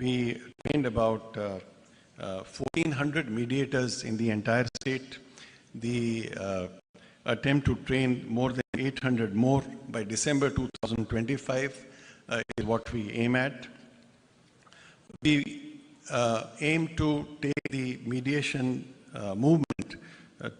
We trained about 1,400 mediators in the entire state. The attempt to train more than 800 more by December 2025 is what we aim at. We aim to take the mediation movement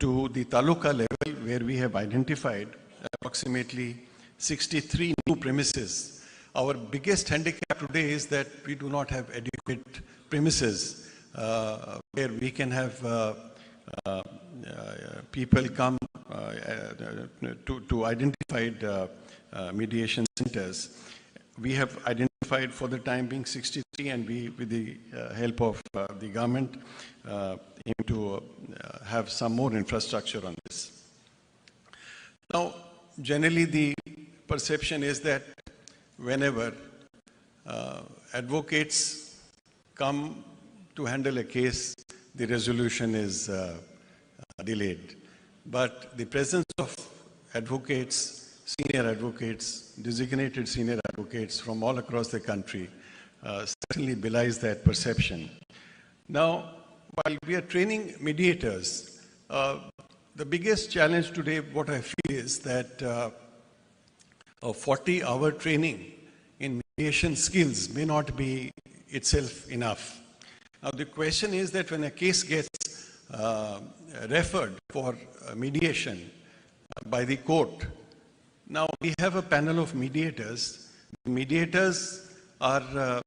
to the taluka level, where we have identified approximately 63 new premises. Our biggest handicap today is that we do not have adequate premises where we can have people come to identified mediation centers. We have identified for the time being 63, and we, with the help of the government, aim to have some more infrastructure on this. Now, generally the perception is that whenever advocates come to handle a case, the resolution is delayed. But the presence of advocates, senior advocates, designated senior advocates from all across the country certainly belies that perception. Now, while we are training mediators, the biggest challenge today, what I feel, is that a 40-hour training in mediation skills may not be itself enough. Now, the question is that when a case gets referred for mediation by the court, now we have a panel of mediators. The mediators are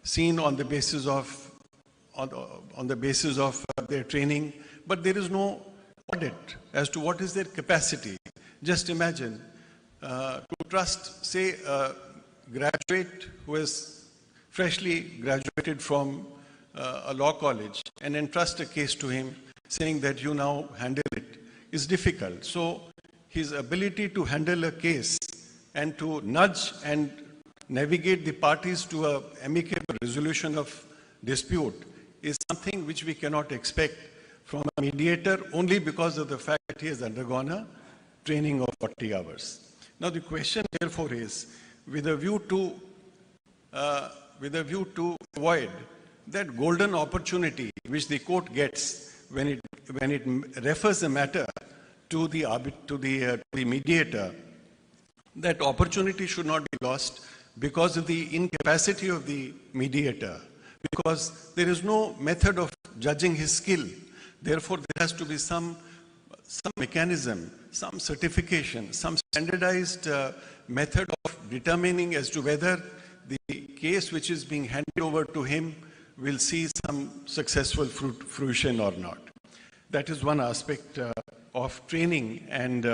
seen on the basis of their training, but there is no audit as to what is their capacity. Just imagine to trust, say, a graduate who has freshly graduated from a law college and entrust a case to him, saying that you now handle it, is difficult. So his ability to handle a case and to nudge and navigate the parties to an amicable resolution of dispute is something which we cannot expect from a mediator only because of the fact that he has undergone a training of 40 hours. Now the question therefore is, with a view to avoid that golden opportunity which the court gets when it refers a matter to the mediator, that opportunity should not be lost because of the incapacity of the mediator, because there is no method of judging his skill. Therefore, there has to be some mechanism, some certification, some standardized method of determining as to whether the case which is being handed over to him will see some successful fruition or not. That is one aspect of training and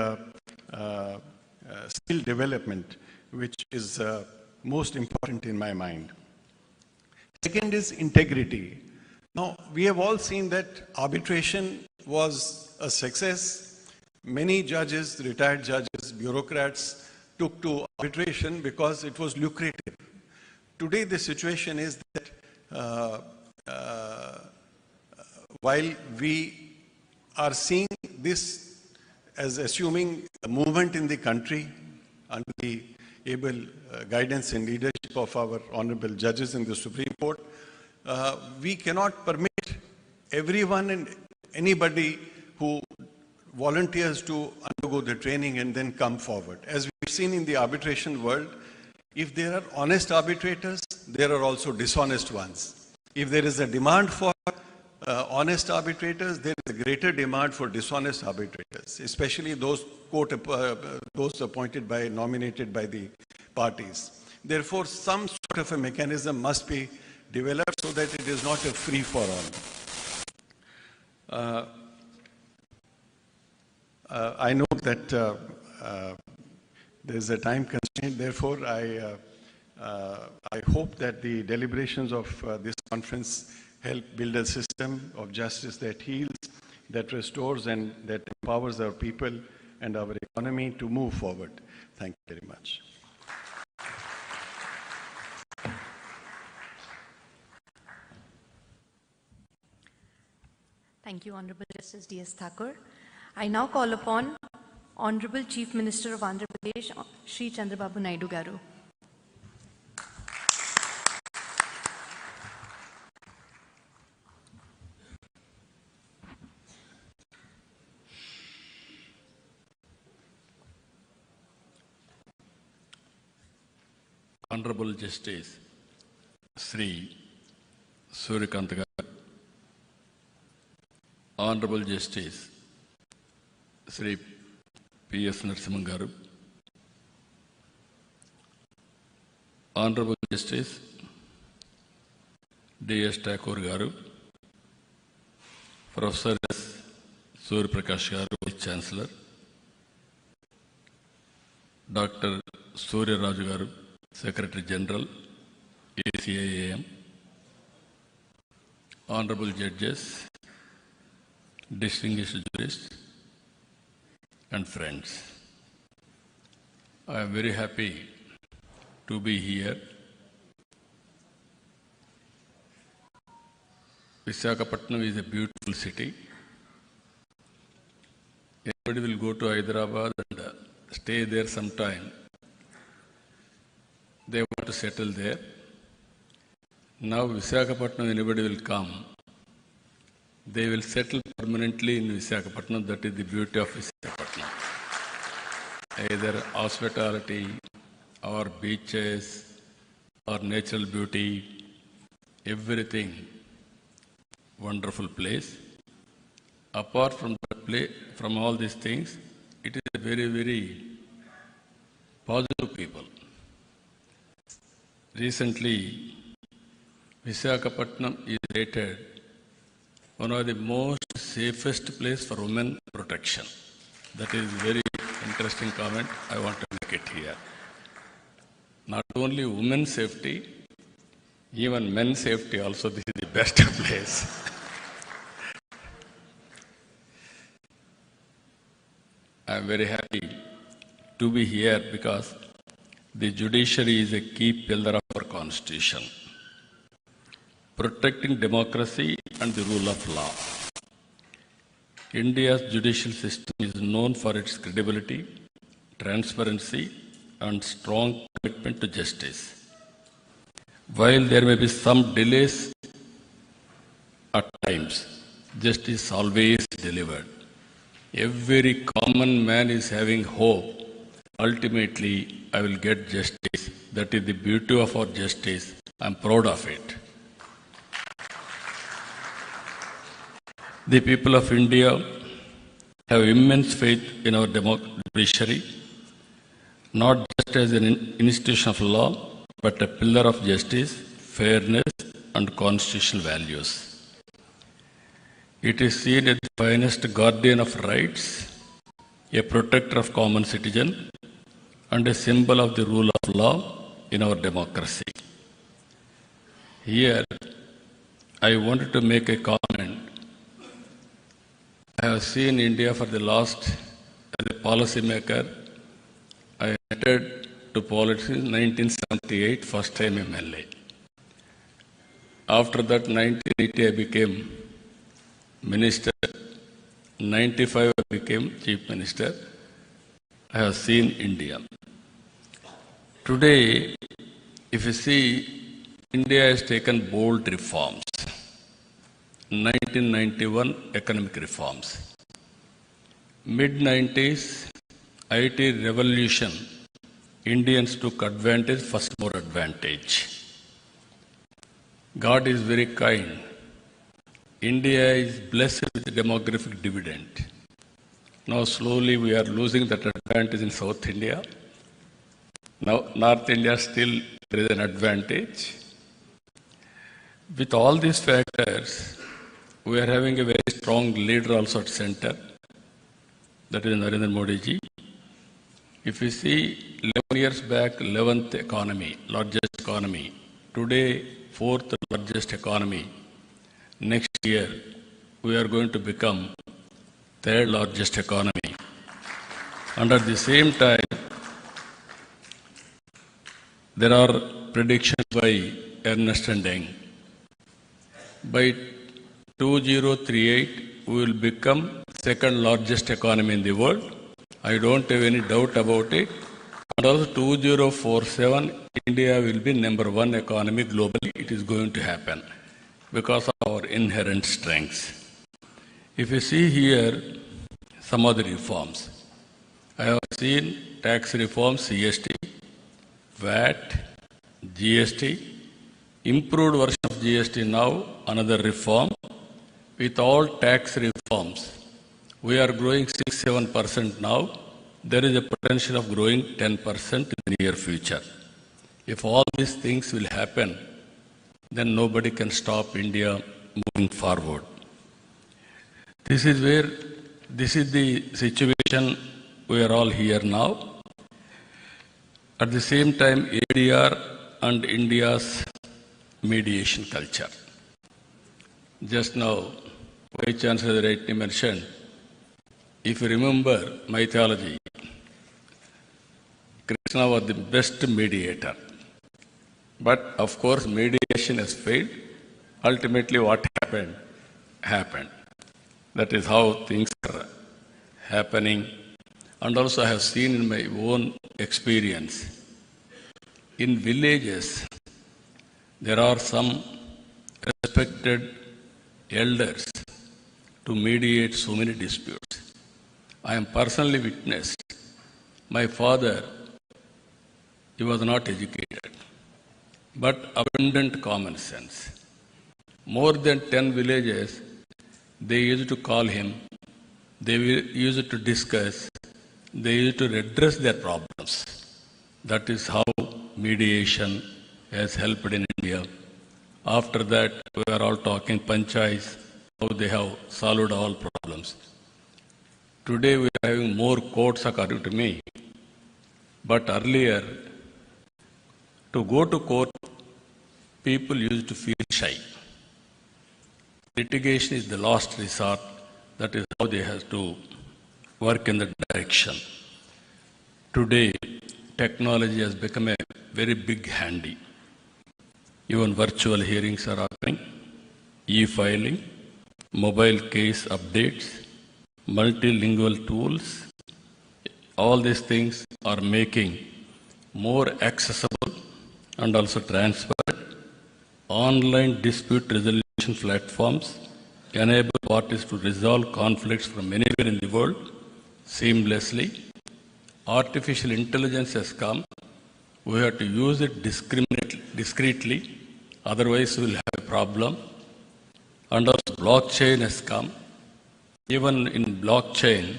skill development, which is most important in my mind. Second is integrity. Now, we have all seen that arbitration was a success. Many judges, retired judges, bureaucrats took to arbitration because it was lucrative. Today, the situation is that while we are seeing this as assuming a movement in the country under the able guidance and leadership of our honorable judges in the Supreme Court, we cannot permit everyone and anybody who volunteers to undergo the training and then come forward. As we've seen in the arbitration world, if there are honest arbitrators, there are also dishonest ones. If there is a demand for honest arbitrators, there is a greater demand for dishonest arbitrators, especially those appointed by, nominated by the parties. Therefore, some sort of a mechanism must be developed so that it is not a free-for-all. I know that there is a time constraint. Therefore, I hope that the deliberations of this conference help build a system of justice that heals, that restores, and that empowers our people and our economy to move forward. Thank you very much. Thank you, Honorable Justice D.S. Thakur. I now call upon Honorable Chief Minister of Andhra Pradesh, Shri Chandrababu Naidu Garu. Honorable Justice Sri Suryakant garu, Honorable Justice Sri P.S. Narasimhan garu, Honorable Justice D.S. Thakur garu, Professor S. Surya Prakash garu, Vice Chancellor, Dr. Surya Raju garu, Secretary General, ACIAM, Honorable Judges, distinguished jurists, and friends. I am very happy to be here. Visakhapatnam is a beautiful city. Everybody will go to Hyderabad and stay there sometime. They want to settle there. Now Visakhapatnam, anybody will come. They will settle permanently in Visakhapatnam. That is the beauty of Visakhapatnam. Either hospitality or beaches or natural beauty, everything wonderful place. Apart from that place, from all these things, it is a very, very positive people. Recently, Visakhapatnam is rated one of the most safest place for women protection. That is very interesting comment. I want to make it here. Not only women's safety, even men's safety also, this is the best place. I am very happy to be here because the judiciary is a key pillar of our constitution, protecting democracy and the rule of law. India's judicial system is known for its credibility, transparency, and strong commitment to justice. While there may be some delays at times, justice is always delivered. Every common man is having hope. Ultimately, I will get justice. That is the beauty of our justice. I am proud of it. The people of India have immense faith in our judiciary, not just as an institution of law, but a pillar of justice, fairness, and constitutional values. It is seen as the finest guardian of rights, a protector of common citizen, and a symbol of the rule of law in our democracy. Here, I wanted to make a comment. I have seen India for the last, as a policy maker, I entered to politics in 1978, first time MLA. After that, 1980, I became Minister. 95, I became Chief Minister. I have seen India. Today, if you see, India has taken bold reforms. 1991, economic reforms. Mid-90s, IT revolution. Indians took advantage, first more advantage. God is very kind. India is blessed with demographic dividend. Now slowly we are losing that advantage in South India. Now North India still there is an advantage. With all these factors, we are having a very strong leader also at center. That is Narendra Modi ji. If you see 11 years back, 11th economy, largest economy. Today, 4th largest economy. Next year, we are going to become 3rd largest economy. And at the same time, there are predictions by Ernst & Young. By 2038, we will become 2nd largest economy in the world. I don't have any doubt about it. And also 2047, India will be number 1 economy globally. It is going to happen because of our inherent strengths. If you see here some of the reforms, I have seen tax reforms, CST, VAT, GST, improved version of GST now, another reform. With all tax reforms, we are growing 6-7% now. There is a potential of growing 10% in the near future. If all these things will happen, then nobody can stop India moving forward. This is the situation we are all here now. At the same time, ADR and India's mediation culture. Just now, Vice Chancellor rightly mentioned, if you remember mythology, Krishna was the best mediator. But of course, mediation has failed. Ultimately, what happened. That is how things are happening. And also I have seen in my own experience, in villages, there are some respected elders to mediate so many disputes. I am personally witnessed. My father, he was not educated, but abundant common sense. More than 10 villages, they used to call him, they used to discuss, they used to address their problems. That is how mediation has helped in India. After that, we are all talking panchayats, how they have solved all problems. Today we are having more courts according to me. But earlier, to go to court, people used to feel shy. Litigation is the last resort. That is how they have to work in that direction. Today, technology has become a very big handy. Even virtual hearings are happening, e-filing, mobile case updates, multilingual tools. All these things are making more accessible and also transparent. Online dispute resolution platforms enable parties to resolve conflicts from anywhere in the world seamlessly. Artificial intelligence has come. We have to use it discreetly, otherwise we will have a problem. And also blockchain has come. Even in blockchain,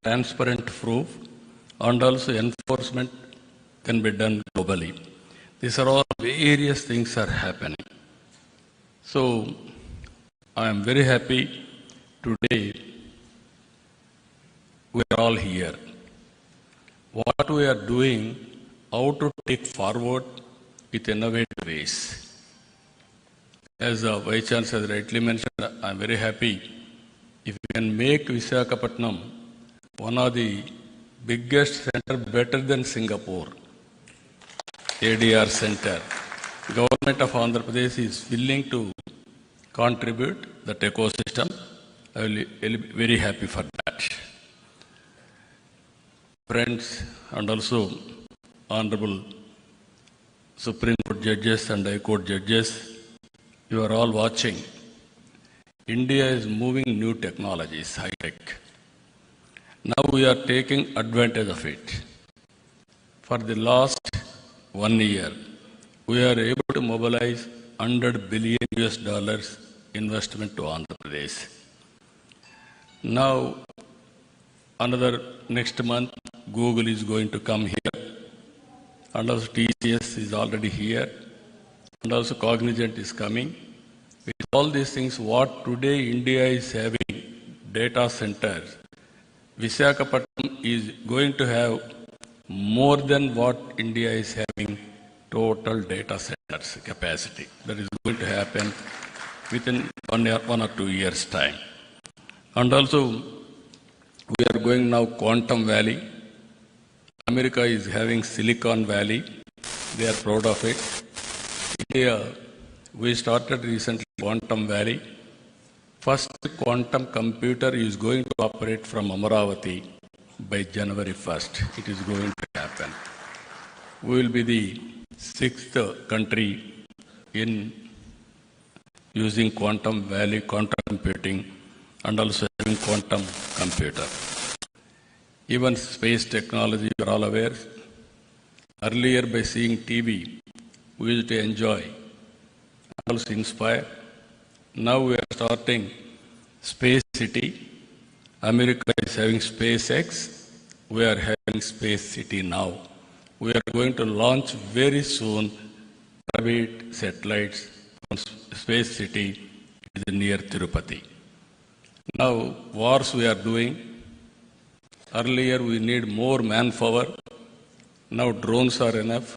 transparent proof and also enforcement can be done globally. These are all various things are happening. So, I am very happy today we are all here. What we are doing, how to take forward with innovative ways. As the Vice Chancellor rightly mentioned, I am very happy if we can make Visakhapatnam one of the biggest centers better than Singapore. ADR center. Government of Andhra Pradesh is willing to contribute that ecosystem. I will be very happy for that. Friends and also Honorable Supreme Court judges and High Court judges, you are all watching. India is moving new technologies, high-tech. Now we are taking advantage of it. For the last 1 year, we are able to mobilize $100 billion investment to Andhra Pradesh. Now, next month, Google is going to come here, and also TCS is already here, and also Cognizant is coming. With all these things, what today India is having, data centers, Visakhapatnam is going to have more than what India is having total data centers capacity. That is going to happen within 1 or 2 years' time. And also, we are going now Quantum Valley. America is having Silicon Valley. They are proud of it. India, we started recently Quantum Valley. First quantum computer is going to operate from Amaravati by January 1st. It is going to happen. We will be the 6th country in using Quantum Valley, quantum computing, and also having quantum computer. Even space technology, you are all aware. Earlier, by seeing TV, we used to enjoy, also inspire. Now we are starting Space City. America is having SpaceX. We are having Space City now. We are going to launch very soon private satellites from Space City is near Tirupati. Now, wars we are doing. Earlier we need more manpower. Now drones are enough.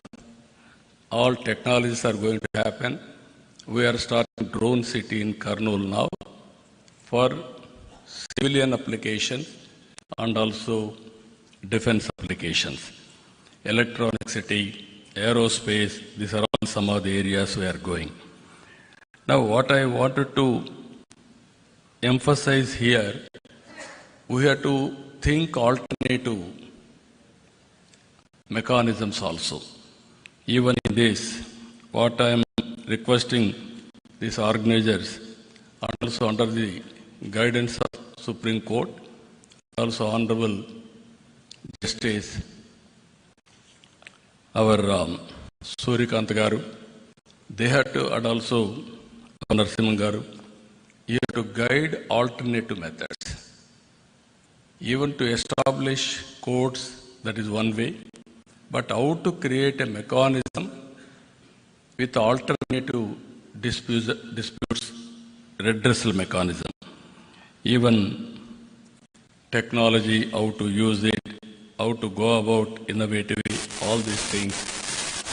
All technologies are going to happen. We are starting drone city in Kurnool now for civilian applications and also defense applications. Electronic city, aerospace, these are all some of the areas we are going. Now what I wanted to emphasize here, we have to think alternative mechanisms also. Even in this, what I am requesting these organizers, and also under the guidance of Supreme Court, also Honorable Justice, our Surikant Garu, they had to, and also Narasimhan Garu, you have to guide alternative methods. Even to establish courts, that is one way, but how to create a mechanism with alternative disputes redressal mechanism. Even technology, how to use it, how to go about innovatively, all these things,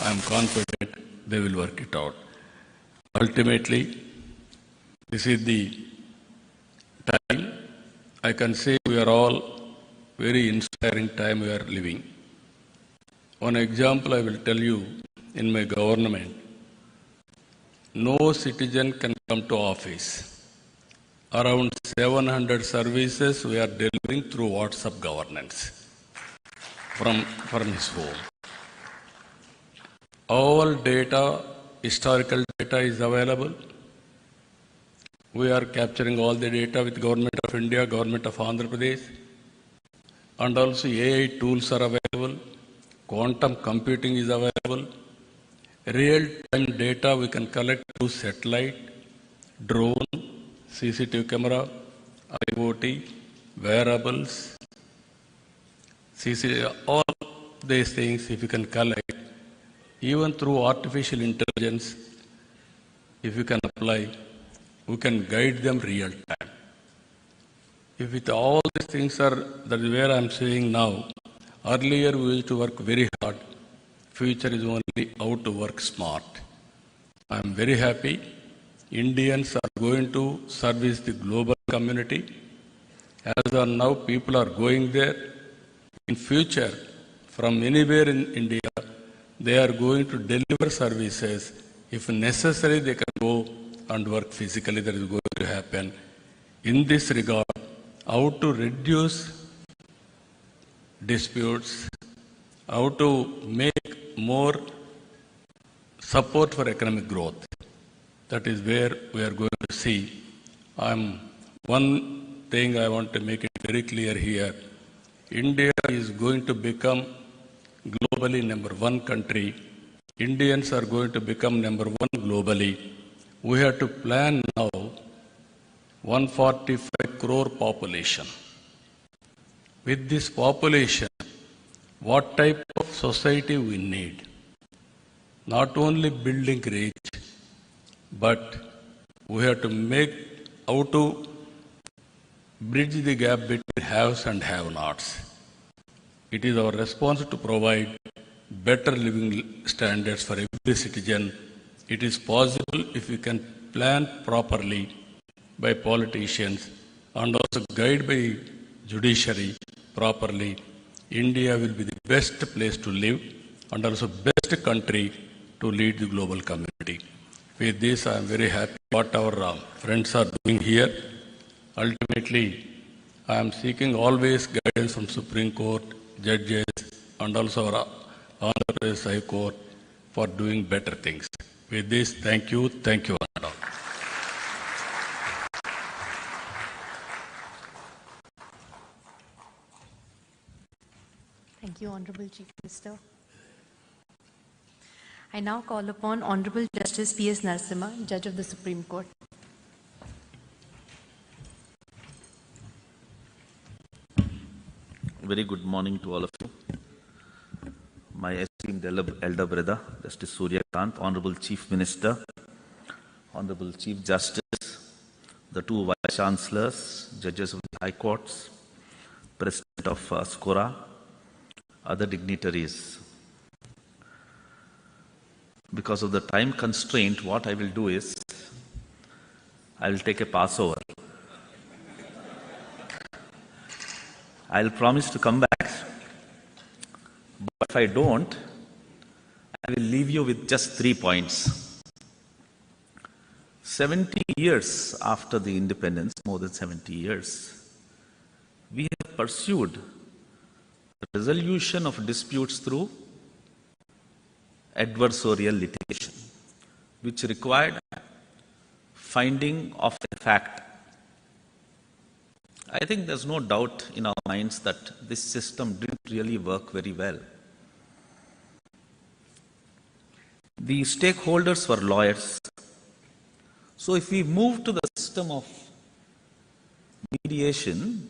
I am confident they will work it out. Ultimately, this is the time, I can say we are all very inspiring time we are living. One example I will tell you, in my government, no citizen can come to office. Around 700 services we are delivering through WhatsApp governance from his home. All data, historical data is available. We are capturing all the data with Government of India, Government of Andhra Pradesh, and also AI tools are available. Quantum computing is available. Real-time data we can collect through satellite, drone, CCTV camera, IoT, wearables, CCTV, all these things if you can collect, even through artificial intelligence, if you can apply, we can guide them real time. If with all these things are, that is where I am saying now, earlier we used to work very hard. Future is only how to work smart. I am very happy. Indians are going to service the global community. As of now, people are going there. In future, from anywhere in India, they are going to deliver services. If necessary, they can go and work physically. That is going to happen. In this regard, how to reduce disputes, how to make more support for economic growth. That is where we are going to see. One thing I want to make it very clear here. India is going to become globally number one country. Indians are going to become number one globally. We have to plan now 145 crore population. With this population, what type of society we need? Not only building rich, but we have to make how to bridge the gap between haves and have-nots. It is our response to provide better living standards for every citizen. It is possible if we can plan properly by politicians and also guide by judiciary properly. India will be the best place to live and also best country to lead the global community. With this, I am very happy what our friends are doing here. Ultimately, I am seeking always guidance from Supreme Court, judges, and also our Andhra Pradesh High Court for doing better things. With this, thank you, Anand. Thank you, Honorable Chief Minister. I now call upon Honorable Justice P.S. Narasimha, Judge of the Supreme Court. Very good morning to all of you. My esteemed elder brother, Justice Surya Kant, Honorable Chief Minister, Honorable Chief Justice, the two Vice Chancellors, Judges of the High Courts, President of SCORA, other dignitaries. Because of the time constraint, what I will do is, I will take a Passover. I'll promise to come back, but if I don't, I will leave you with just 3 points. 70 years after the independence, more than 70 years, we have pursued the resolution of disputes through adversarial litigation, which required finding of a fact. I think there's no doubt in our minds that this system didn't really work very well. The stakeholders were lawyers. So if we move to the system of mediation,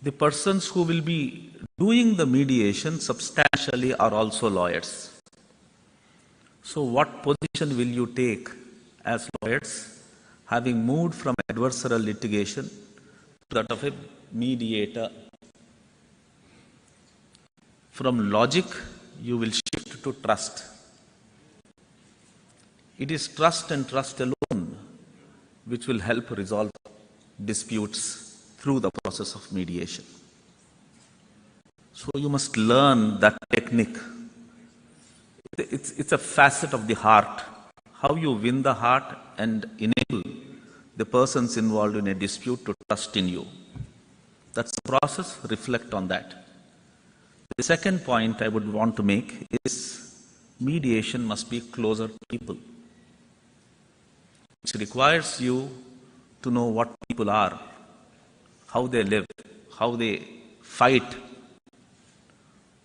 the persons who will be doing the mediation substantially are also lawyers. So what position will you take as lawyers, having moved from adversarial litigation to that of a mediator? From logic, you will shift to trust. It is trust and trust alone which will help resolve disputes through the process of mediation. So you must learn that technique. It's a facet of the heart, how you win the heart and enable the persons involved in a dispute to trust in you. That's the process, reflect on that. The second point I would want to make is mediation must be closer to people, which requires you to know what people are, how they live, how they fight,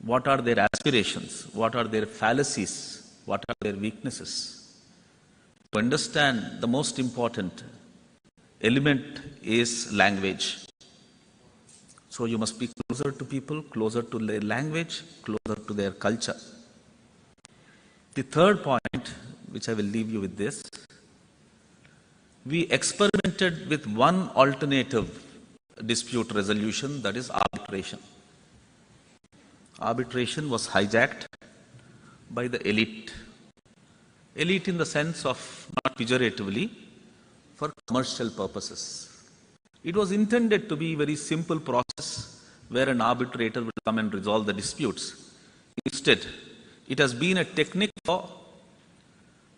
what are their aspirations, what are their fallacies, what are their weaknesses. To understand, the most important element is language. So you must be closer to people, closer to their language, closer to their culture. The third point, which I will leave you with this, we experimented with one alternative dispute resolution, that is arbitration. Arbitration was hijacked by the elite. Elite in the sense of, not pejoratively, for commercial purposes. It was intended to be a very simple process where an arbitrator will come and resolve the disputes. Instead, it has been a technique for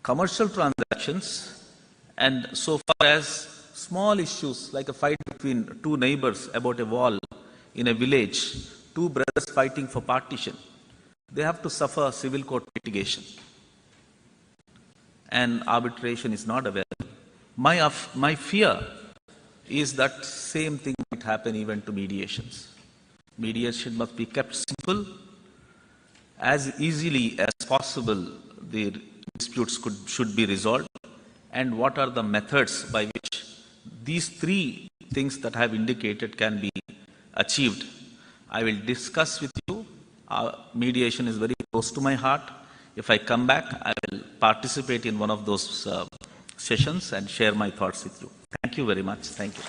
commercial transactions, and so far as small issues like a fight between two neighbors about a wall in a village, two brothers fighting for partition, they have to suffer civil court litigation. And arbitration is not available. My fear is that same thing might happen even to mediations. Mediation must be kept simple. As easily as possible, the disputes should be resolved. And what are the methods by which these three things that I have indicated can be achieved? I will discuss with you. Mediation is very close to my heart. If I come back, I will participate in one of those sessions and share my thoughts with you. Thank you very much. Thank you.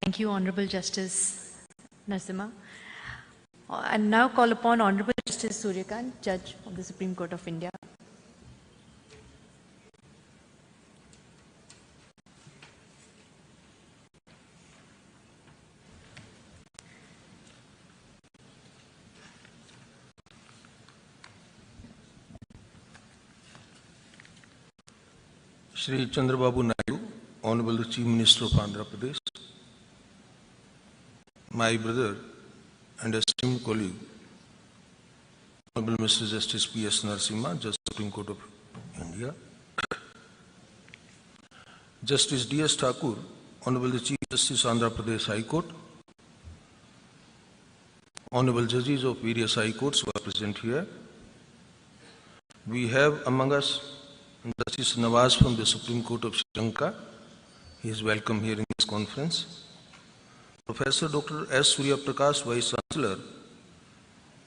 Thank you, Honorable Justice Narasimha. I now call upon Honorable Justice Surya Kant, Judge of the Supreme Court of India. Shri Chandrababu Naidu, Honorable Chief Minister of Andhra Pradesh, my brother and esteemed colleague, Honorable Mr. Justice P.S. Narasimha, Judge Supreme Court of India, Justice D.S. Thakur, Honorable the Chief Justice, Andhra Pradesh High Court, Honorable Judges of various High Courts who are present here. We have among us Justice Nawaz from the Supreme Court of Sri Lanka. He is welcome here in this conference. Professor Dr. S. Surya Prakash, Vice Chancellor,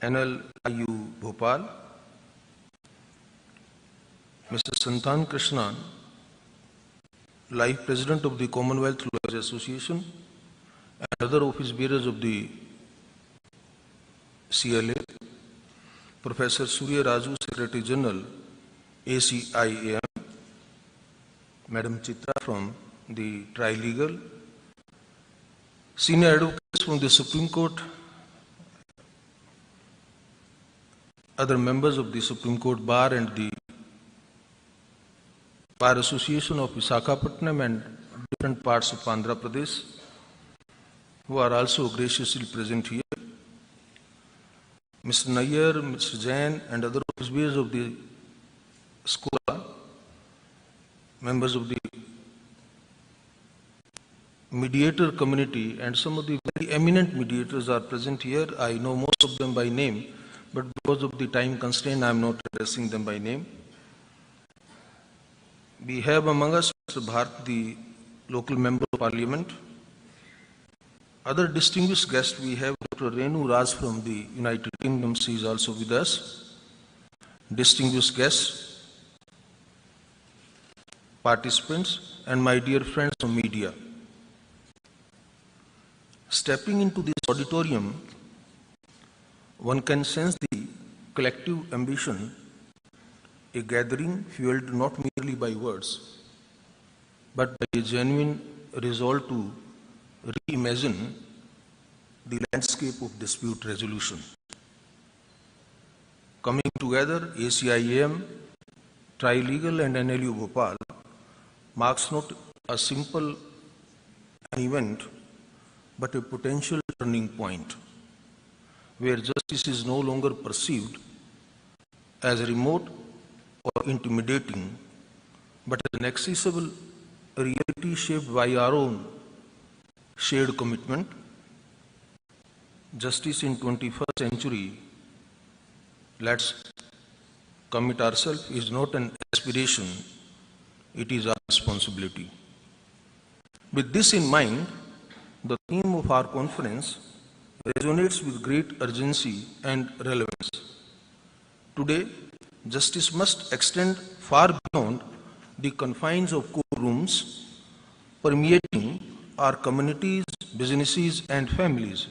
NLIU Bhopal. Mr. Santan Krishnan, Life President of the Commonwealth Lawyers Association, and other office bearers of the CLA. Professor Surya Raju, Secretary General, ACIAM. Madam Chitra from the Trilegal. Senior advocates from the Supreme Court, other members of the Supreme Court Bar and the Bar Association of Visakhapatnam and different parts of Andhra Pradesh, who are also graciously present here. Mr. Nayyar, Mr. Jain, and other officers of the SCOLA, members of the mediator community, and some of the very eminent mediators are present here. I know most of them by name, but because of the time constraint, I am not addressing them by name. We have among us Mr. Bharat, the local member of parliament. Other distinguished guests, we have Dr. Renu Raj from the United Kingdom. She is also with us. Distinguished guests, participants, and my dear friends from media. Stepping into this auditorium, one can sense the collective ambition, a gathering fueled not merely by words, but by a genuine resolve to reimagine the landscape of dispute resolution. Coming together, ACIAM, Trilegal and NLU Bhopal marks not a simple event, but a potential turning point where justice is no longer perceived as remote or intimidating, but as an accessible reality shaped by our own shared commitment. Justice in 21st century, let's commit ourselves, is not an aspiration, it is our responsibility. With this in mind, the theme of our conference resonates with great urgency and relevance. Today, justice must extend far beyond the confines of courtrooms, permeating our communities, businesses, and families.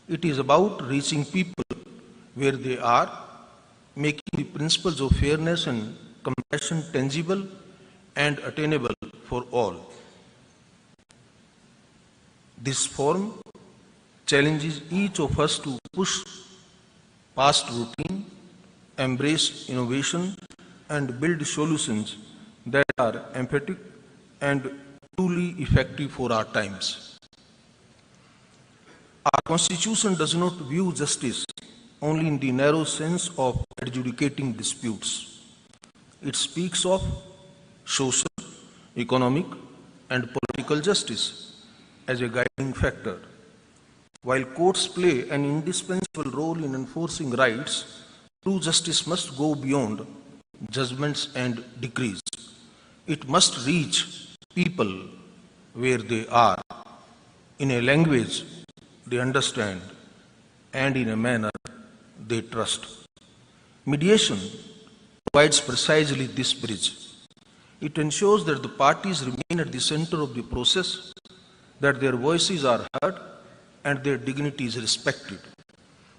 It is about reaching people where they are, making the principles of fairness and compassion tangible and attainable for all. This forum challenges each of us to push past routine, embrace innovation, and build solutions that are emphatic and truly effective for our times. Our Constitution does not view justice only in the narrow sense of adjudicating disputes. It speaks of social, economic, and political justice as a guiding factor. While courts play an indispensable role in enforcing rights, true justice must go beyond judgments and decrees. It must reach people where they are, in a language they understand, and in a manner they trust. Mediation provides precisely this bridge. It ensures that the parties remain at the center of the process, that their voices are heard, and their dignity is respected.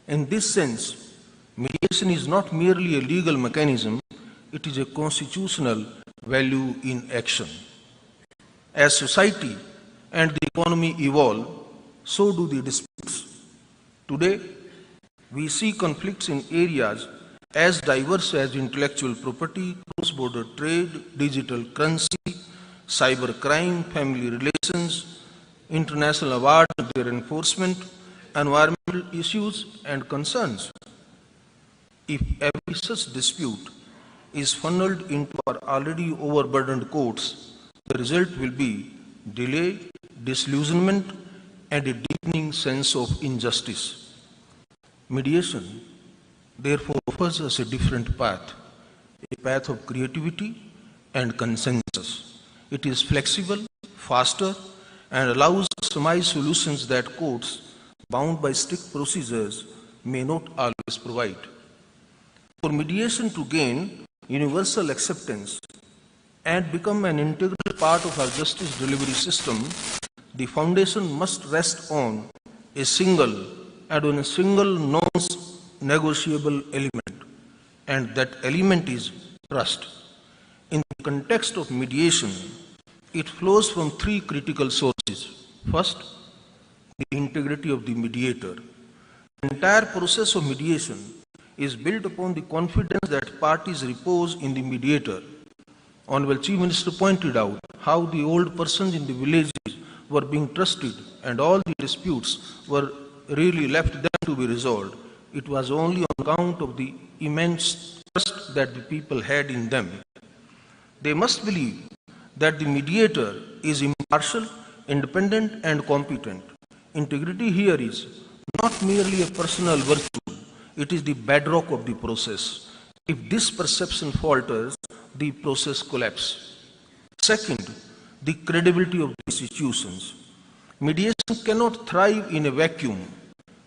In this sense, mediation is not merely a legal mechanism, it is a constitutional value in action. As society and the economy evolve, so do the disputes. Today, we see conflicts in areas as diverse as intellectual property, cross-border trade, digital currency, cybercrime, family relations, international awards and their enforcement, environmental issues and concerns. If every such dispute is funneled into our already overburdened courts, the result will be delay, disillusionment, and a deepening sense of injustice. Mediation, therefore, offers us a different path, a path of creativity and consensus. It is flexible, faster, and allows customized solutions that courts, bound by strict procedures, may not always provide. For mediation to gain universal acceptance and become an integral part of our justice delivery system, the foundation must rest on a single non-negotiable element, and that element is trust. In the context of mediation, it flows from three critical sources. First, the integrity of the mediator. The entire process of mediation is built upon the confidence that parties repose in the mediator. Honorable Chief Minister pointed out how the old persons in the villages were being trusted and all the disputes were really left them to be resolved. It was only on account of the immense trust that the people had in them. They must believe that the mediator is impartial, independent, and competent. Integrity here is not merely a personal virtue, it is the bedrock of the process. If this perception falters, the process collapses. Second, the credibility of the institutions. Mediation cannot thrive in a vacuum.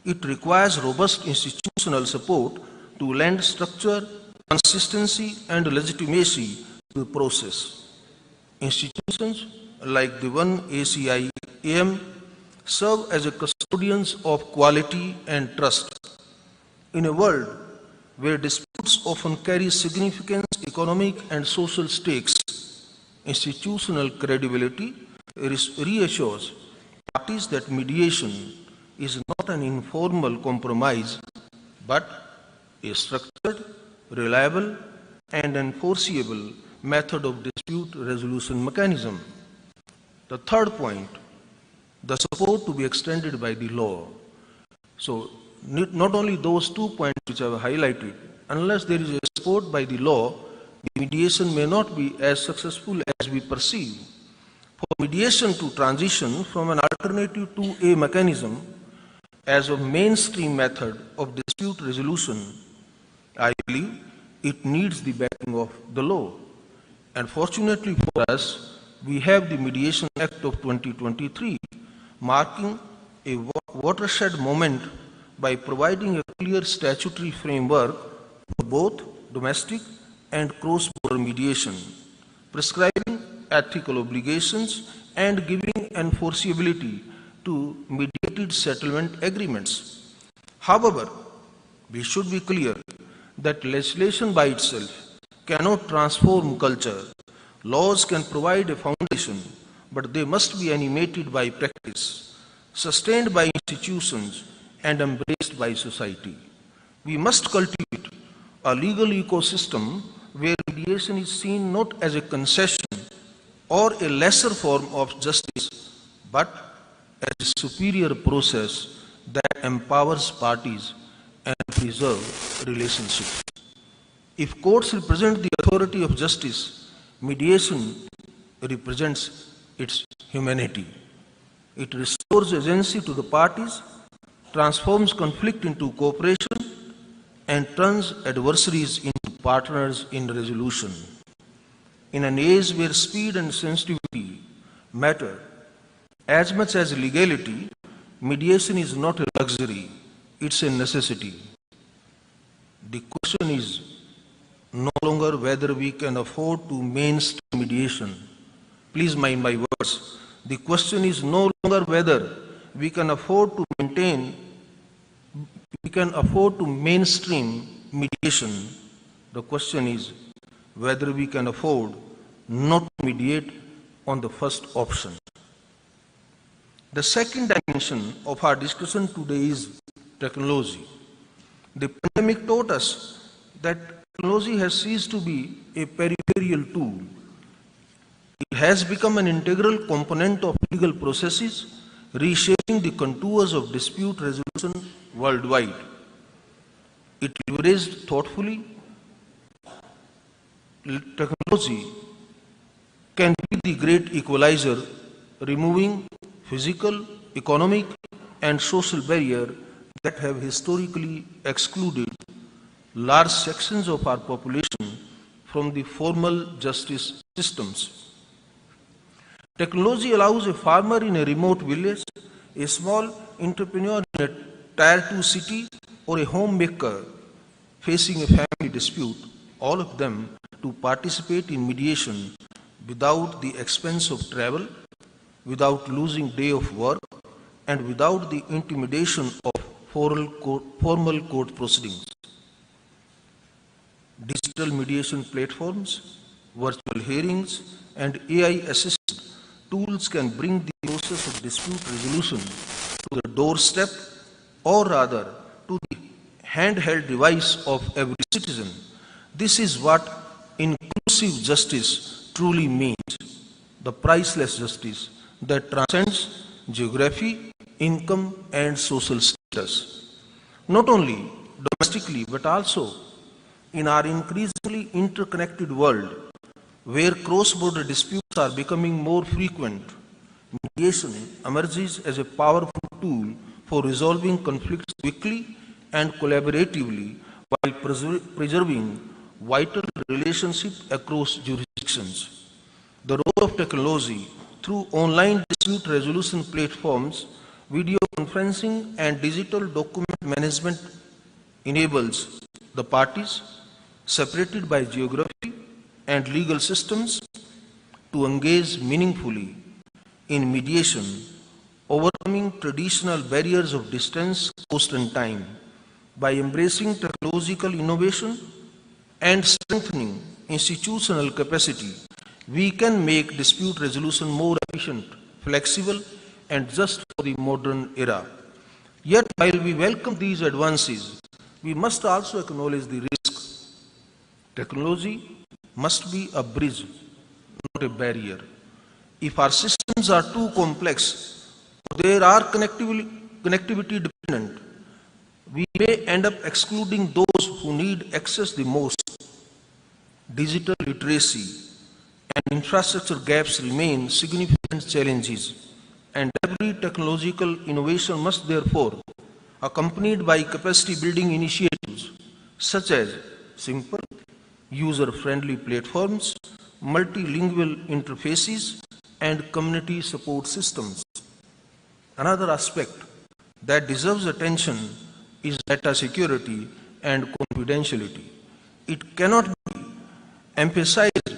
It requires robust institutional support to lend structure, consistency, and legitimacy to the process. Institutions like the one ACIAM serve as a custodians of quality and trust. In a world where disputes often carry significant economic and social stakes, institutional credibility reassures parties that mediation is not an informal compromise, but a structured, reliable, and enforceable method of dispute resolution mechanism. The third point, the support to be extended by the law. So, not only those 2 points which I have highlighted, unless there is a support by the law, the mediation may not be as successful as we perceive. For mediation to transition from an alternative to a mechanism as a mainstream method of dispute resolution, I believe it needs the backing of the law. And fortunately for us, we have the Mediation Act of 2023, marking a watershed moment by providing a clear statutory framework for both domestic and cross-border mediation, prescribing ethical obligations and giving enforceability to mediated settlement agreements. However, we should be clear that legislation by itself cannot transform culture. Laws can provide a foundation, but they must be animated by practice, sustained by institutions, and embraced by society. We must cultivate a legal ecosystem where mediation is seen not as a concession or a lesser form of justice, but as a superior process that empowers parties and preserves relationships. If courts represent the authority of justice, mediation represents its humanity. It restores agency to the parties, transforms conflict into cooperation, and turns adversaries into partners in resolution. In an age where speed and sensitivity matter as much as legality, mediation is not a luxury, it's a necessity. The question is no longer whether we can afford to mainstream mediation. Please mind my words. The question is no longer whether we can afford to mainstream mediation. The question is whether we can afford not to mediate on the first option. The second dimension of our discussion today is technology. The pandemic taught us that technology has ceased to be a peripheral tool. It has become an integral component of legal processes, reshaping the contours of dispute resolution worldwide. It leveraged thoughtfully, technology can be the great equalizer, removing physical, economic, and social barriers that have historically excluded large sections of our population from the formal justice systems. Technology allows a farmer in a remote village, a small entrepreneur in a Tier 2 city, or a homemaker facing a family dispute, all of them to participate in mediation without the expense of travel, without losing day of work, and without the intimidation of formal court proceedings. Digital mediation platforms, virtual hearings, and AI-assisted tools can bring the process of dispute resolution to the doorstep, or rather to the handheld device of every citizen. This is what inclusive justice truly means, the priceless justice that transcends geography, income, and social status. Not only domestically, but also in our increasingly interconnected world, where cross-border disputes are becoming more frequent, mediation emerges as a powerful tool for resolving conflicts quickly and collaboratively while preserving vital relationships across jurisdictions. The role of technology through online dispute resolution platforms, video conferencing, and digital document management enables the parties, separated by geography and legal systems, to engage meaningfully in mediation, overcoming traditional barriers of distance, cost, and time. By embracing technological innovation and strengthening institutional capacity, we can make dispute resolution more efficient, flexible, and just for the modern era. Yet, while we welcome these advances, we must also acknowledge the risk. Technology must be a bridge, not a barrier. If our systems are too complex, or they are connectivity dependent, we may end up excluding those who need access the most. Digital literacy and infrastructure gaps remain significant challenges, and every technological innovation must therefore be accompanied by capacity building initiatives such as simple, user-friendly platforms, multilingual interfaces, and community support systems. Another aspect that deserves attention is data security and confidentiality. It cannot be emphasized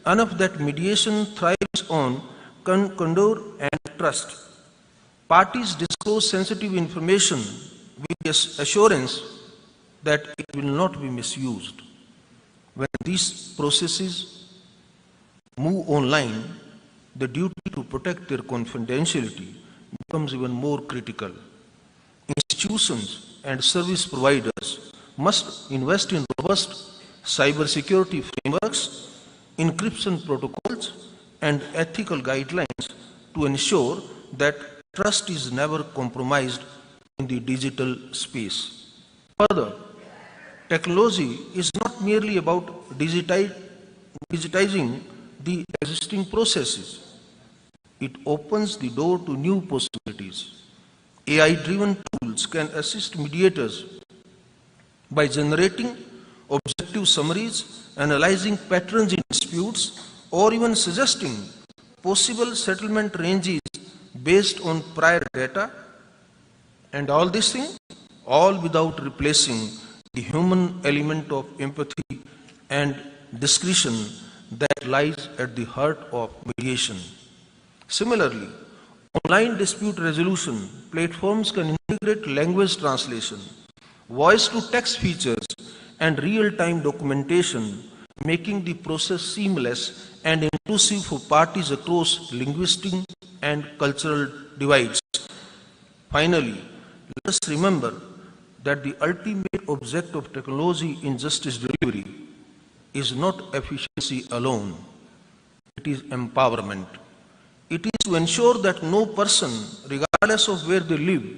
enough that mediation thrives on candor and trust. Parties disclose sensitive information with the assurance that it will not be misused. When these processes move online, the duty to protect their confidentiality becomes even more critical. Institutions and service providers must invest in robust cybersecurity frameworks, encryption protocols, and ethical guidelines to ensure that trust is never compromised in the digital space. Further, technology is not merely about digitizing the existing processes. It opens the door to new possibilities. AI-driven tools can assist mediators by generating objective summaries, analyzing patterns in disputes, or even suggesting possible settlement ranges based on prior data. And all these things, all without replacing the human element of empathy and discretion that lies at the heart of mediation. Similarly, online dispute resolution platforms can integrate language translation, voice-to-text features, and real-time documentation, making the process seamless and inclusive for parties across linguistic and cultural divides. Finally, let us remember that the ultimate object of technology in justice delivery is not efficiency alone, it is empowerment. It is to ensure that no person, regardless of where they live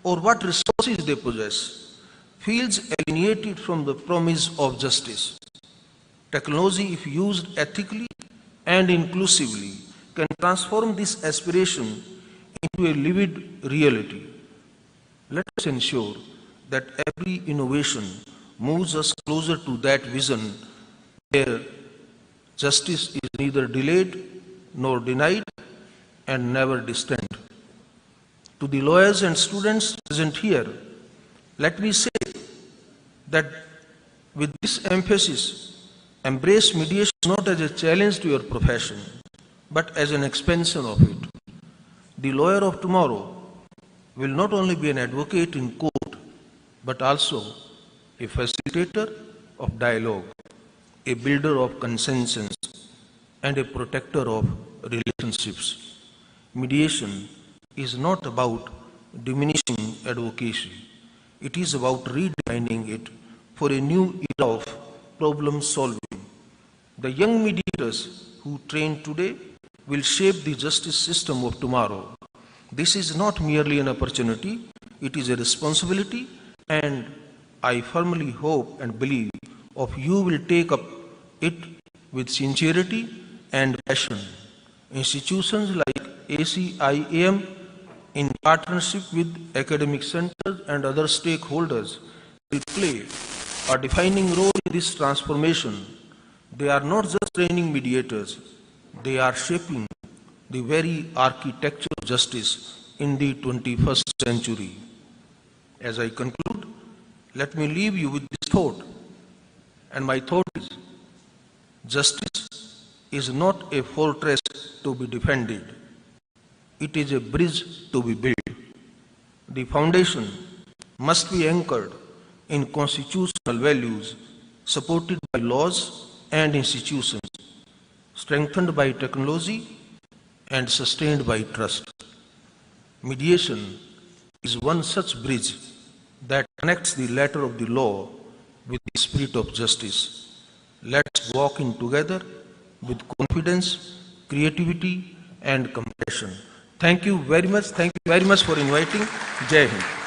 or what resources they possess, feels alienated from the promise of justice. Technology, if used ethically and inclusively can transform this aspiration into a lived reality. Let us ensure that every innovation moves us closer to that vision where justice is neither delayed nor denied and never distant. To the lawyers and students present here, let me say that with this emphasis, embrace mediation not as a challenge to your profession, but as an expansion of it. The lawyer of tomorrow will not only be an advocate in court, but also a facilitator of dialogue, a builder of consensus, and a protector of relationships. Mediation is not about diminishing advocacy. It is about redefining it for a new era of problem solving. The young mediators who train today will shape the justice system of tomorrow. This is not merely an opportunity, it is a responsibility, and I firmly hope and believe of you will take up it with sincerity and passion. Institutions like ACIAM, in partnership with academic centers and other stakeholders, will play a defining role in this transformation. They are not just training mediators, they are shaping the very architecture of justice in the 21st century. As I conclude, let me leave you with this thought, and my thought is, justice is not a fortress to be defended, it is a bridge to be built. The foundation must be anchored in constitutional values, supported by laws and institutions, strengthened by technology, and sustained by trust. Mediation is one such bridge that connects the letter of the law with the spirit of justice. Let's walk in together with confidence, creativity, and compassion. Thank you very much. Thank you very much for inviting. Jai Hind.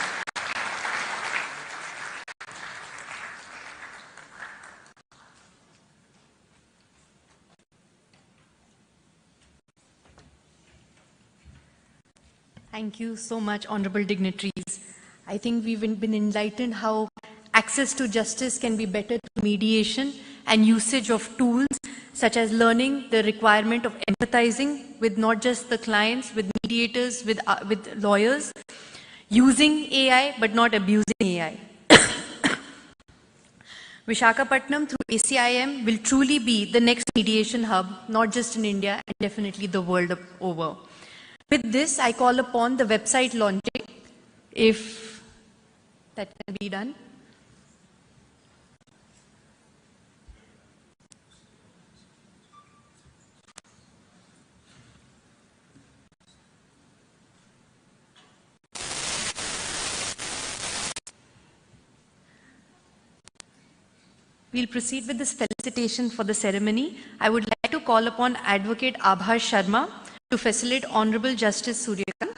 Thank you so much, honorable dignitaries. I think we've been enlightened how access to justice can be better through mediation and usage of tools such as learning the requirement of empathizing with not just the clients, with mediators, with lawyers, using AI but not abusing AI. Visakhapatnam through ACIAM will truly be the next mediation hub, not just in India and definitely the world over. With this, I call upon the website launching, if that can be done. We'll proceed with this felicitation for the ceremony. I would like to call upon Advocate Abha Sharma to facilitate Honorable Justice Suryakant.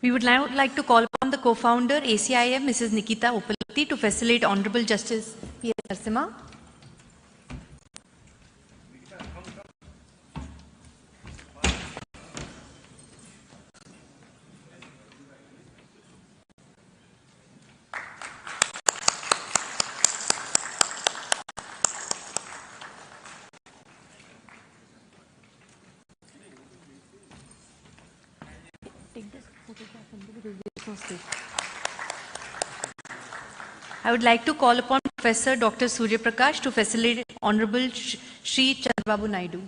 We would now like to call upon the co-founder, ACIAM, Mrs. Nikita Upalati, to facilitate Honorable Justice P.S. Narasimha. I would like to call upon Professor Dr. Surya Prakash to facilitate Honorable Shri Chandrababu Naidu.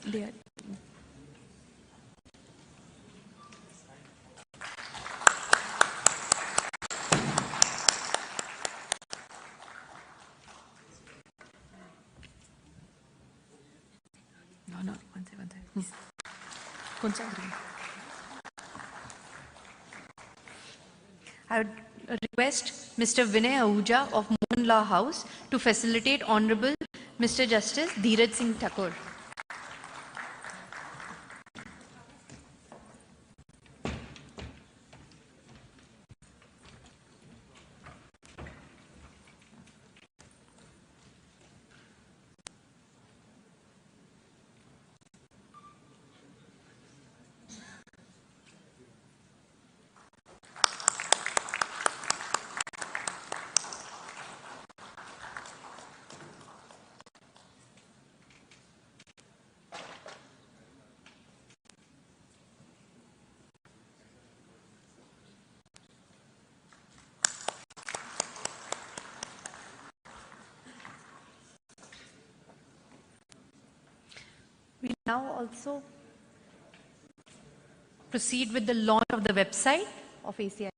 They are No, one second. I would request Mr. Vinay Ahuja of Mohan Law House to facilitate Honorable Mr. Justice Dheeraj Singh Thakur. We now also proceed with the launch of the website of ACIAM.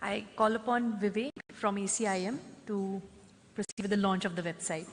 I call upon Vivek from ACIM to proceed with the launch of the website.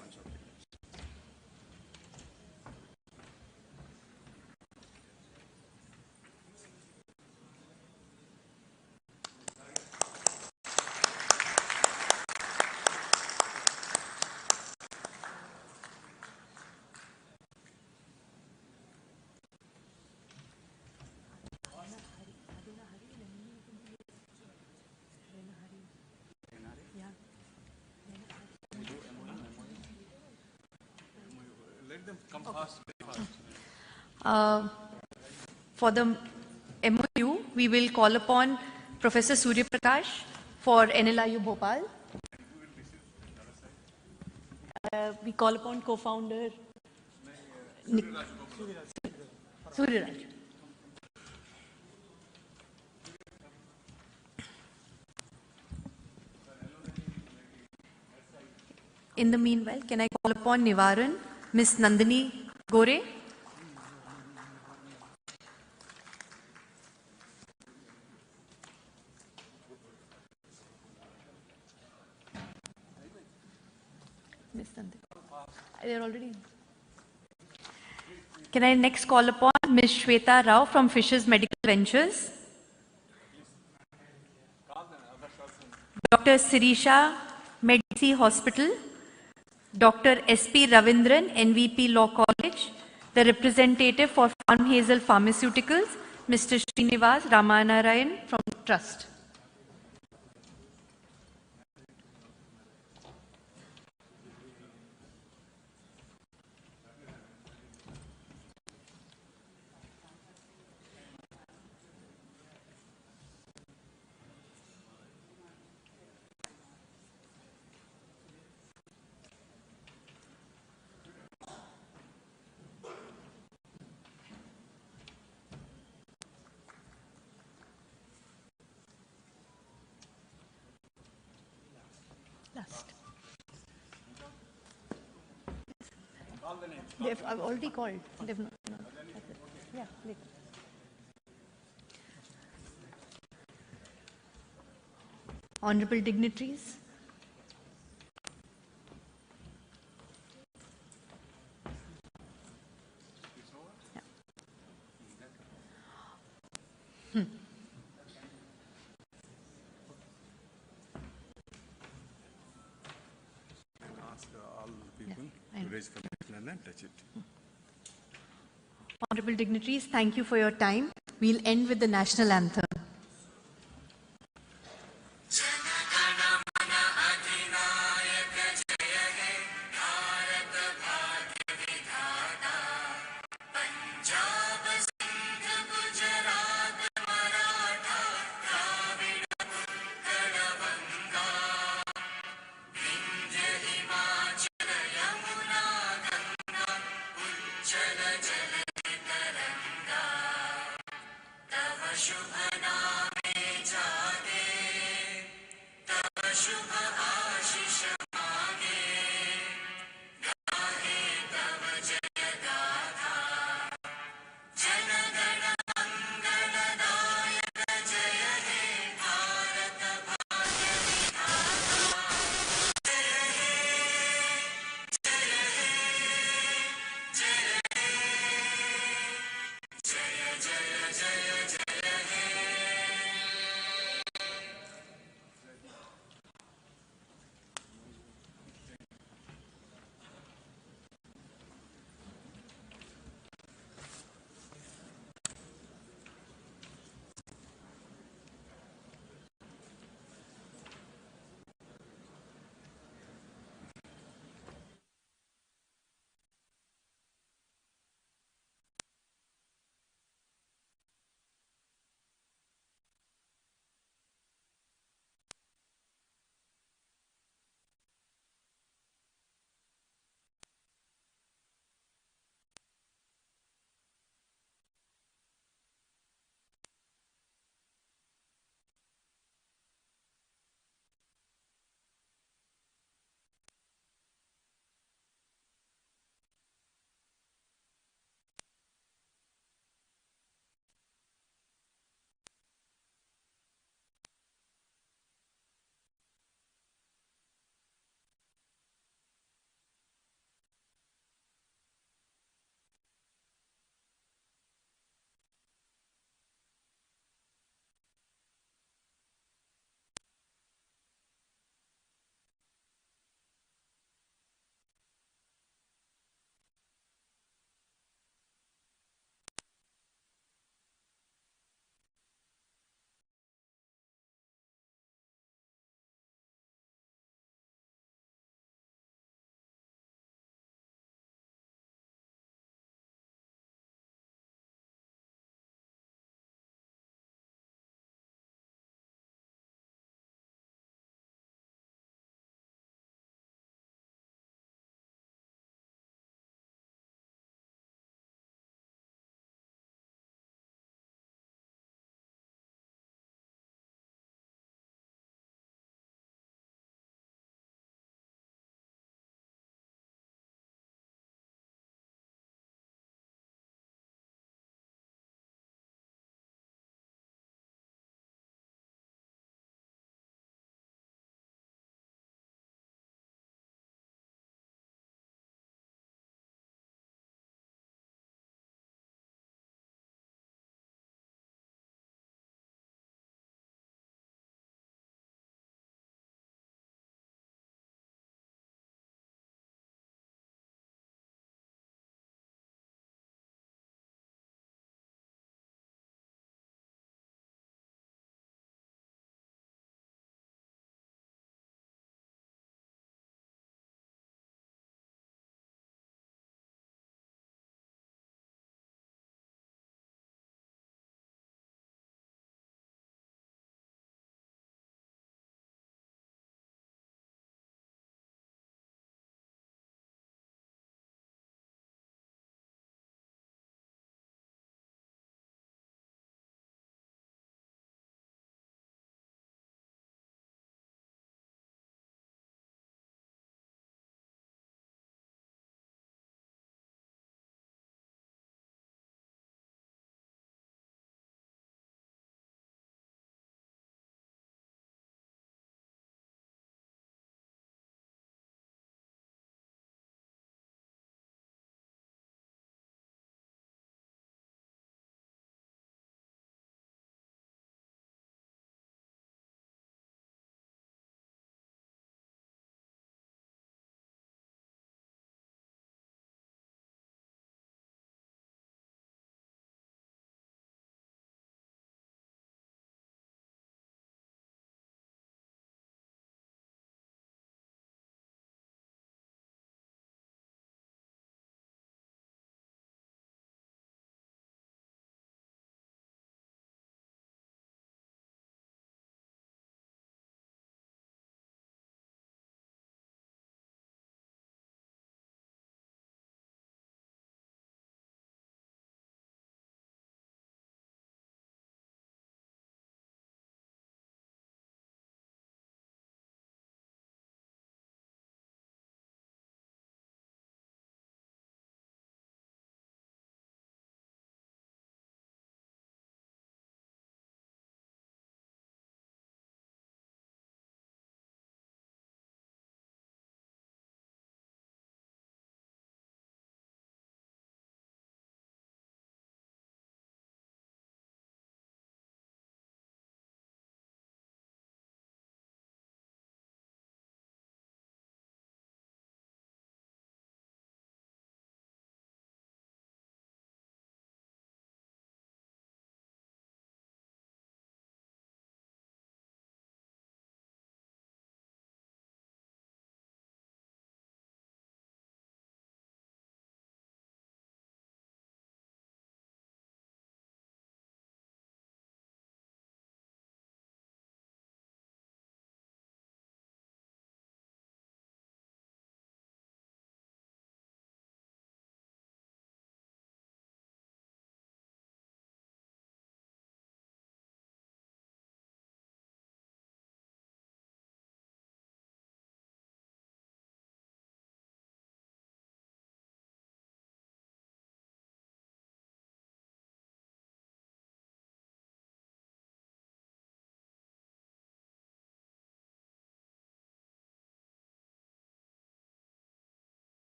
For the MOU, we will call upon Professor Surya Prakash for NLIU Bhopal. We call upon co-founder Surya Raj. In the meanwhile, can I call upon Nivaran, Ms. Nandini Gore? Ms. Nandini. They're already. Can I next call upon Ms. Shweta Rao from Fisher's Medical Ventures? Dr. Sirisha, Medici Hospital. Dr. S.P. Ravindran, NVP Law College. The representative for Farm Hazel Pharmaceuticals, Mr. Srinivas Ramanarayan from Trust. I've already called. They've not. Yeah, later. Honorable dignitaries. Yeah. Ask all College Commissioner and touch it. Honorable dignitaries, thank you for your time. We'll end with the national anthem. Shubh